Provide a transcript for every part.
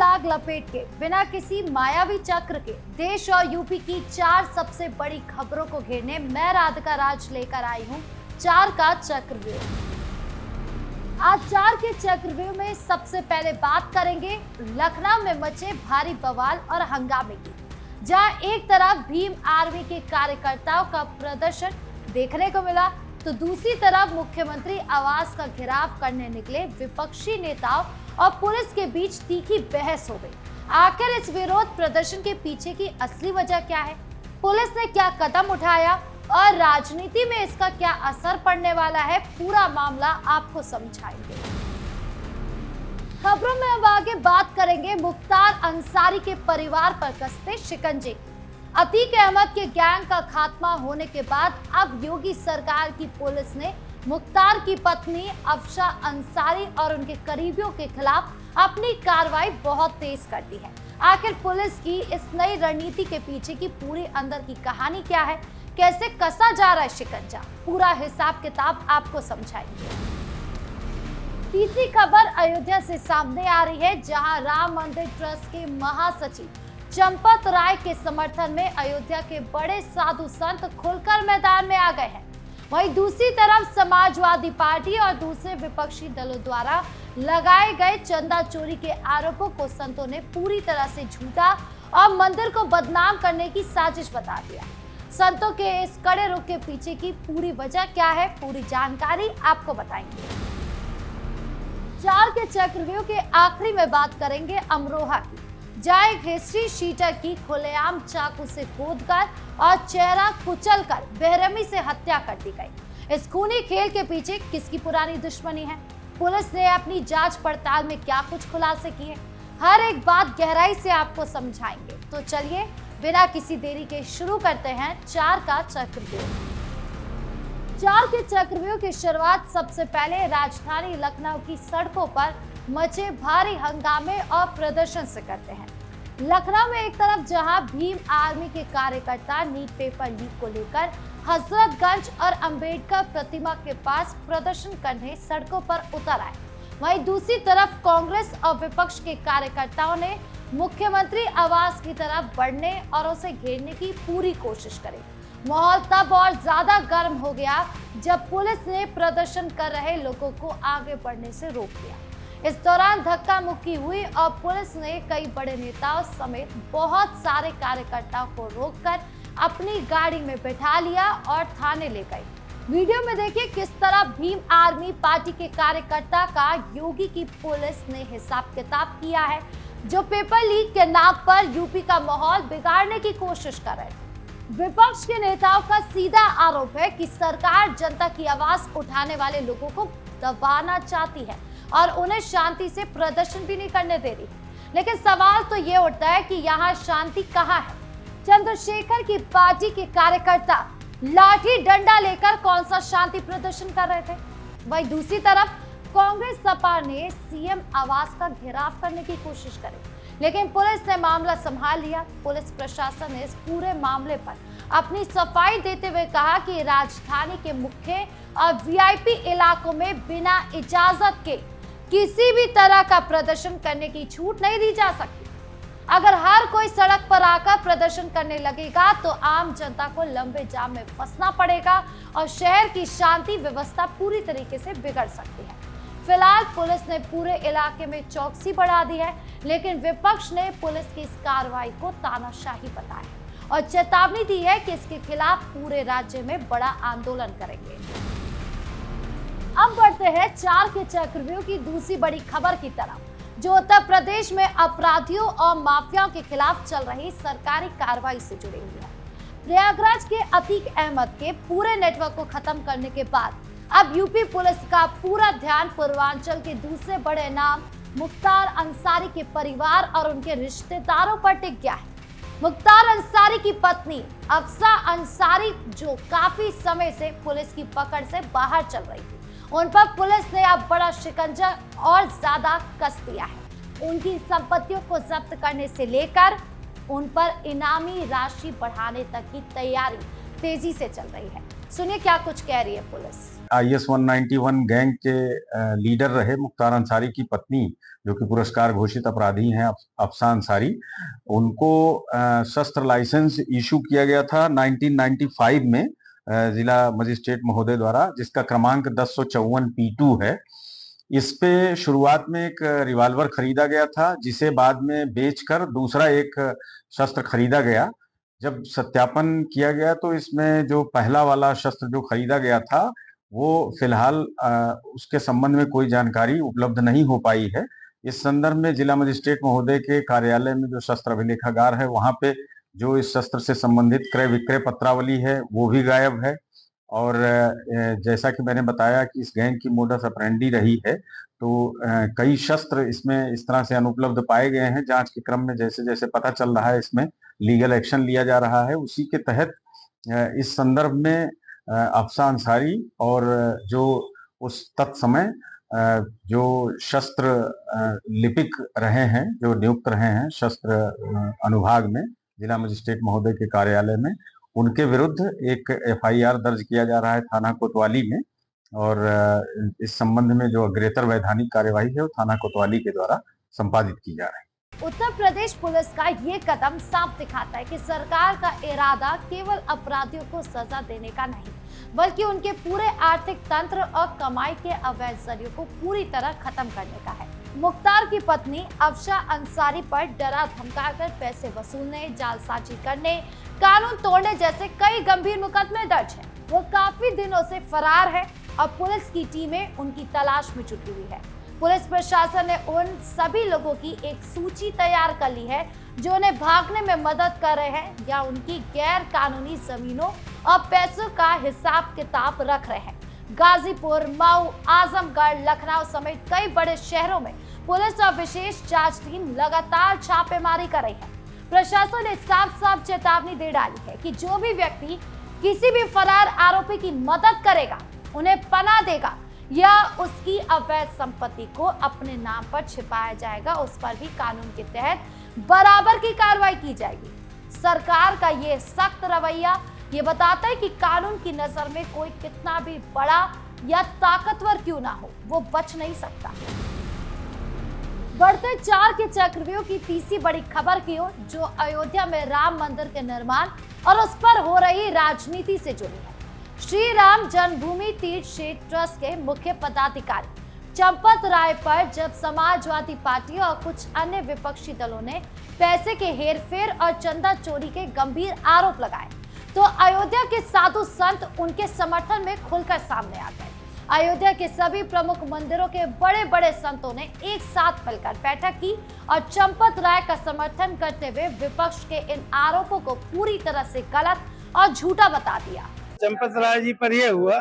लाग लपेट के बिना किसी मायावी चक्र के देश और यूपी की 4 सबसे बड़ी खबरों को घेरने मैं राधिका राज लेकर आई हूं 4 का चक्रव्यूह। आज 4 के चक्रव्यूह में सबसे पहले बात करेंगे लखनऊ में मचे भारी बवाल और हंगामे की, जहां एक तरफ भीम आर्मी के कार्यकर्ताओं का प्रदर्शन देखने को मिला तो दूसरी तरफ मुख्यमंत्री आवास का घेराव करने निकले विपक्षी नेताओं और पुलिस के बीच तीखी बहस हो गई। आखिर इस विरोध प्रदर्शन के पीछे की असली वजह क्या है, पुलिस ने क्या कदम उठाया और राजनीति में इसका क्या असर पड़ने वाला है, पूरा मामला आपको समझाएंगे। खबरों में अब आगे बात करेंगे मुख्तार अंसारी के परिवार पर कसते शिकंजे। अतीक अहमद के गैंग का खात्मा होने के बाद अब योगी सरकार की पुलिस ने मुख्तार की पत्नी अफशा अंसारी और उनके करीबियों के खिलाफ अपनी कार्रवाई बहुत तेज कर दी है। आखिर पुलिस की इस नई रणनीति के पीछे की पूरी अंदर की कहानी क्या है, कैसे कसा जा रहा है शिकंजा, पूरा हिसाब किताब आपको समझाएंगे। तीसरी खबर अयोध्या से सामने आ रही है, जहां राम मंदिर ट्रस्ट के महासचिव चंपत राय के समर्थन में अयोध्या के बड़े साधु संत खुलकर मैदान में आ गए हैं। वहीं दूसरी तरफ समाजवादी पार्टी और दूसरे विपक्षी दलों द्वारा लगाए गए चंदा चोरी के आरोपों को संतों ने पूरी तरह से झूठा और मंदिर को बदनाम करने की साजिश बता दिया। संतों के इस कड़े रुख के पीछे की पूरी वजह क्या है, पूरी जानकारी आपको बताएंगे। 4 के चक्रव्यूह के आखिरी में बात करेंगे अमरोहा की, जहां एक हिस्ट्री शीटर की खुलेआम चाकू से कूदकर और चेहरा कुचलकर बेरहमी से हत्या कर दी गई। इस खूनी खेल के पीछे किसकी पुरानी दुश्मनी है, पुलिस ने अपनी जांच पड़ताल में क्या कुछ खुलासे किए, हर एक बात गहराई से आपको समझाएंगे। तो चलिए बिना किसी देरी के शुरू करते हैं 4 का चक्रव्यूह। 4 के चक्रव्यूह की शुरुआत सबसे पहले राजधानी लखनऊ की सड़कों पर मचे भारी हंगामे और प्रदर्शन से करते हैं। लखनऊ में एक तरफ जहां भीम आर्मी के कार्यकर्ता नीट पेपर लीक को लेकर हजरतगंज और अंबेडकर प्रतिमा के पास प्रदर्शन करने सड़कों पर उतर आए, वहीं दूसरी तरफ कांग्रेस और विपक्ष के कार्यकर्ताओं ने मुख्यमंत्री आवास की तरफ बढ़ने और उसे घेरने की पूरी कोशिश करी। माहौल तब और ज्यादा गर्म हो गया जब पुलिस ने प्रदर्शन कर रहे लोगों को आगे बढ़ने से रोक दिया। इस दौरान धक्का मुक्की हुई और पुलिस ने कई बड़े नेताओं समेत बहुत सारे कार्यकर्ताओं को रोककर अपनी गाड़ी में बैठा लिया और थाने ले गई। वीडियो में देखिए किस तरह भीम आर्मी पार्टी के कार्यकर्ता का योगी की पुलिस ने हिसाब किताब किया है, जो पेपर लीक के नाम पर यूपी का माहौल बिगाड़ने की कोशिश कर रहे थे। विपक्ष के नेताओं का सीधा आरोप है कि सरकार जनता की आवाज उठाने वाले लोगों को दबाना चाहती है और उन्हें शांति से प्रदर्शन भी नहीं करने दे रही। लेकिन सवाल तो ये उठता है कि यहाँ शांति कहाँ है। चंद्रशेखर की पार्टी के कार्यकर्ता लाठी डंडा लेकर कौन सा शांति प्रदर्शन कर रहे थे, वहीं दूसरी तरफ कांग्रेस सपा ने सीएम आवास का घेराव करने की कोशिश करी, लेकिन पुलिस ने मामला संभाल लिया। पुलिस प्रशासन ने इस पूरे मामले पर अपनी सफाई देते हुए कहा कि राजधानी के मुख्य और वीआईपी इलाकों में बिना इजाजत के किसी भी तरह का प्रदर्शन करने की छूट नहीं दी जा सकती। अगर हर कोई सड़क पर आकर प्रदर्शन करने लगेगा तो आम जनता को लंबे जाम में फंसना पड़ेगा और शहर की शांति व्यवस्था पूरी तरीके से बिगड़ सकती है। फिलहाल पुलिस ने पूरे इलाके में चौकसी बढ़ा दी है, लेकिन विपक्ष ने पुलिस की इस कार्रवाई को तानाशाही बताया और चेतावनी दी है कि इसके खिलाफ पूरे राज्य में बड़ा आंदोलन करेंगे। अब बढ़ते हैं 4 के चक्रव्यूह की दूसरी बड़ी खबर की तरफ, जो उत्तर प्रदेश में अपराधियों और माफियाओं के खिलाफ चल रही सरकारी कार्रवाई से जुड़ी हुई है। प्रयागराज के अतीक अहमद के पूरे नेटवर्क को खत्म करने के बाद अब यूपी पुलिस का पूरा ध्यान पूर्वांचल के दूसरे बड़े नाम मुख्तार अंसारी के परिवार और उनके रिश्तेदारों पर टिक गया है। मुख्तार अंसारी की पत्नी अफशा अंसारी, जो काफी समय से पुलिस की पकड़ से बाहर चल रही थी, उन पर पुलिस ने अब बड़ा शिकंजा और ज्यादा कस दिया है। उनकी संपत्तियों को जब्त करने से लेकर उन पर इनामी राशि बढ़ाने तक की तैयारी तेजी से चल रही है। सुनिए क्या कुछ कह रही है पुलिस। IS 191 गैंग के लीडर रहे मुख्तार अंसारी की पत्नी, जो कि पुरस्कार घोषित अपराधी हैं, अफसा अंसारी, उनको शस्त्र लाइसेंस इशू किया गया था 1995 में जिला मजिस्ट्रेट महोदय द्वारा, जिसका क्रमांक 1054 P2 है। इस पे शुरुआत में एक रिवॉल्वर खरीदा गया था, जिसे बाद में बेचकर दूसरा एक शस्त्र खरीदा गया। जब सत्यापन किया गया तो इसमें जो पहला वाला शस्त्र जो खरीदा गया था वो फिलहाल उसके संबंध में कोई जानकारी उपलब्ध नहीं हो पाई है। इस संदर्भ में जिला मजिस्ट्रेट महोदय के कार्यालय में जो शस्त्र अभिलेखागार है, वहां पे जो इस शस्त्र से संबंधित क्रय विक्रय पत्रावली है वो भी गायब है। और जैसा कि मैंने बताया कि इस गैंग की मोडस ऑपरेंडी रही है, तो कई शस्त्र इसमें इस तरह से अनुपलब्ध पाए गए हैं। जांच के क्रम में जैसे जैसे पता चल रहा है, इसमें लीगल एक्शन लिया जा रहा है। उसी के तहत इस संदर्भ में अफसा अंसारी और जो उस तत्समय जो शस्त्र लिपिक रहे हैं, जो नियुक्त रहे हैं शस्त्र अनुभाग में जिला मजिस्ट्रेट महोदय के कार्यालय में, उनके विरुद्ध एक FIR दर्ज किया जा रहा है थाना कोतवाली में। और इस संबंध में जो अग्रेतर वैधानिक कार्यवाही है वो थाना कोतवाली के द्वारा संपादित की जा रही है। उत्तर प्रदेश पुलिस का ये कदम साफ दिखाता है कि सरकार का इरादा केवल अपराधियों को सजा देने का नहीं, बल्कि उनके पूरे आर्थिक तंत्र और कमाई के अवैध जरियों को पूरी तरह खत्म करने का है। मुख्तार की पत्नी अफसा अंसारी पर डरा धमकाकर पैसे वसूलने, जालसाजी करने, कानून तोड़ने जैसे कई गंभीर मुकदमे दर्ज हैं। वो काफी दिनों से फरार है और पुलिस की टीमें उनकी तलाश में जुटी हुई है। पुलिस प्रशासन ने उन सभी लोगों की एक सूची तैयार कर ली है जो उन्हें भागने में मदद कर रहे हैं या उनकी गैर कानूनी जमीनों और पैसों का हिसाब किताब रख रहे हैं। गाजीपुर, मऊ, आजमगढ़, लखनऊ समेत कई बड़े शहरों में पुलिस और विशेष जांच टीम लगातार छापेमारी कर रही है। प्रशासन ने साफ साफ चेतावनी दे डाली है कि जो भी व्यक्ति किसी भी फरार आरोपी की मदद करेगा, उन्हें पनाह देगा या उसकी अवैध संपत्ति को अपने नाम पर छिपाया जाएगा, उस पर भी कानून के तहत बराबर की कार्रवाई की जाएगी। सरकार का ये सख्त रवैया ये बताता है कि कानून की नजर में कोई कितना भी बड़ा या ताकतवर क्यों ना हो, वो बच नहीं सकता। बढ़ते 4 के चक्रव्यूह की तीसरी बड़ी खबर की ओर, जो अयोध्या में राम मंदिर के निर्माण और उस पर हो रही राजनीति से जुड़ी है। श्री राम जन्मभूमि तीर्थ क्षेत्र ट्रस्ट के मुख्य पदाधिकारी चंपत राय पर जब समाजवादी पार्टी और कुछ अन्य विपक्षी दलों ने पैसे के हेरफेर और चंदा चोरी के गंभीर आरोप लगाए, तो अयोध्या के साधु संत उनके समर्थन में खुलकर सामने आ गए। अयोध्या के सभी प्रमुख मंदिरों के बड़े बड़े संतों ने एक साथ मिलकर बैठक की और चंपत राय का समर्थन करते हुए विपक्ष के इन आरोपों को पूरी तरह से गलत और झूठा बता दिया। चंपत राय जी पर यह हुआ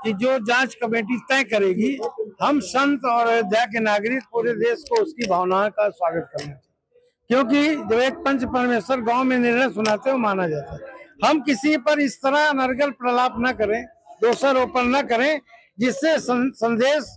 कि जो जांच कमेटी तय करेगी, हम संत और अयोध्या के नागरिक पूरे देश को उसकी भावनाओं का स्वागत करना, क्योंकि जब एक पंच परमेश्वर गांव में निर्णय सुनाते हो माना जाता है। हम किसी पर इस तरह अनर्गल प्रलाप न करें, दोषारोपण न करें, जिससे संदेश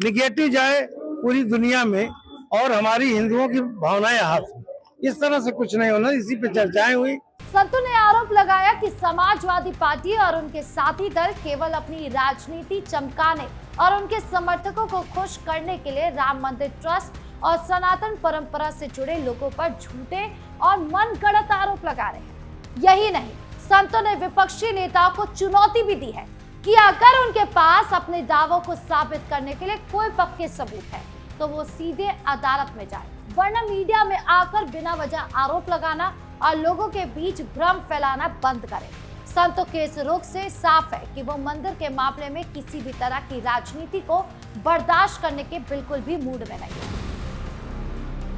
निगेटिव जाए पूरी दुनिया में और हमारी हिंदुओं की भावनाएं हाथ। इस तरह से कुछ नहीं होना। इसी पे चर्चाएं हुई। संतों ने आरोप लगाया कि समाजवादी पार्टी और उनके साथी दल केवल अपनी राजनीति चमकाने और उनके समर्थकों को खुश करने के लिए राम मंदिर ट्रस्ट और सनातन परंपरा से जुड़े लोगों पर झूठे और मनगढ़ंत आरोप लगा रहे हैं। यही नहीं, संतों ने विपक्षी नेताओं को चुनौती भी दी है कि अगर उनके पास अपने दावों को साबित करने के लिए कोई पक्के सबूत है तो वो सीधे अदालत में जाए, वरना मीडिया में आकर बिना वजह आरोप लगाना और लोगों के बीच भ्रम फैलाना बंद करें। संतों के इस रुख से साफ है कि वो मंदिर के मामले में किसी भी तरह की राजनीति को बर्दाश्त करने के बिल्कुल भी मूड में नहीं।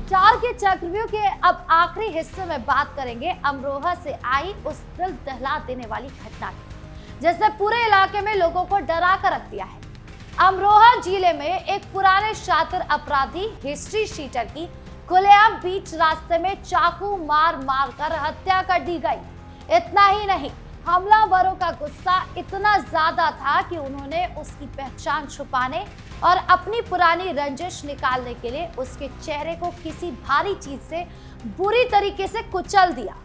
4 के चक्रव्यूह के अब आखिरी हिस्से में बात करेंगे अमरोहा से आई उस दिल दहला देने वाली घटना की, जिसने पूरे इलाके में लोगों को डरा कर रख दिया है। अमरोहा जिले में एक पुराने शातिर अपराधी हिस्ट्री शीटर की खुलेआम बीच रास्ते में चाकू मार मार कर हत्या कर दी गई। इतना ही नहीं, हमलावरों का गुस्सा इतना ज्यादा था कि उन्होंने उसकी पहचान छुपाने और अपनी पुरानी रंजिश निकालने के लिए उसके चेहरे को किसी भारी चीज से बुरी तरीके से कुचल दिया,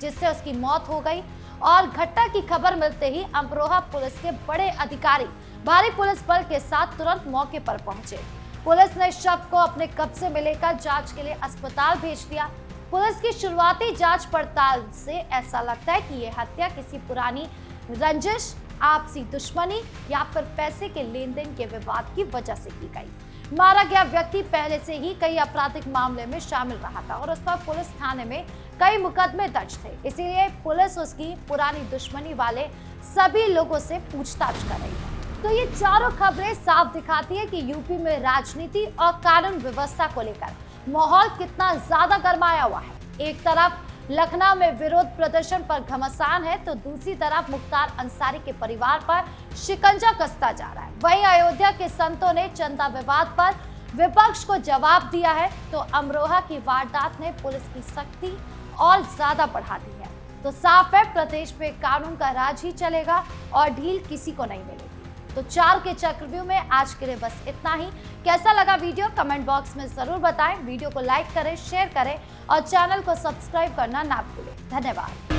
जिससे उसकी मौत हो गई। और घटना की खबर मिलते ही अमरोहा पुलिस के बड़े अधिकारी भारी पुलिस बल के साथ तुरंत मौके पर पहुंचे। पुलिस ने शव को अपने कब्जे में लेकर जांच के लिए अस्पताल भेज दिया। पुलिस की शुरुआती जांच पड़ताल से ऐसा लगता है कि यह हत्या किसी पुरानी रंजिश, आपसी दुश्मनी या फिर पैसे के लेन देन के विवाद की वजह से की गई। मारा गया व्यक्ति पहले से ही कई आपराधिक मामले में शामिल रहा था और उस पर पुलिस थाने में कई मुकदमे दर्ज थे। इसीलिए पुलिस उसकी पुरानी दुश्मनी वाले सभी लोगों से पूछताछ कर रही है। तो ये चारों खबरें साफ दिखाती है कि यूपी में राजनीति और कानून व्यवस्था को लेकर माहौल कितना ज्यादा गरमाया हुआ है। एक तरफ लखनऊ में विरोध प्रदर्शन पर घमासान है तो दूसरी तरफ मुख्तार अंसारी के परिवार पर शिकंजा कसता जा रहा है। वहीं अयोध्या के संतों ने चंदा विवाद पर विपक्ष को जवाब दिया है तो अमरोहा की वारदात ने पुलिस की सख्ती और ज्यादा बढ़ा दी है। तो साफ है प्रदेश में कानून का राज ही चलेगा और ढील किसी को नहीं मिलेगी। तो 4 के चक्रव्यूह में आज के लिए बस इतना ही। कैसा लगा वीडियो कमेंट बॉक्स में जरूर बताएं। वीडियो को लाइक करें, शेयर करें और चैनल को सब्सक्राइब करना ना भूलें। धन्यवाद।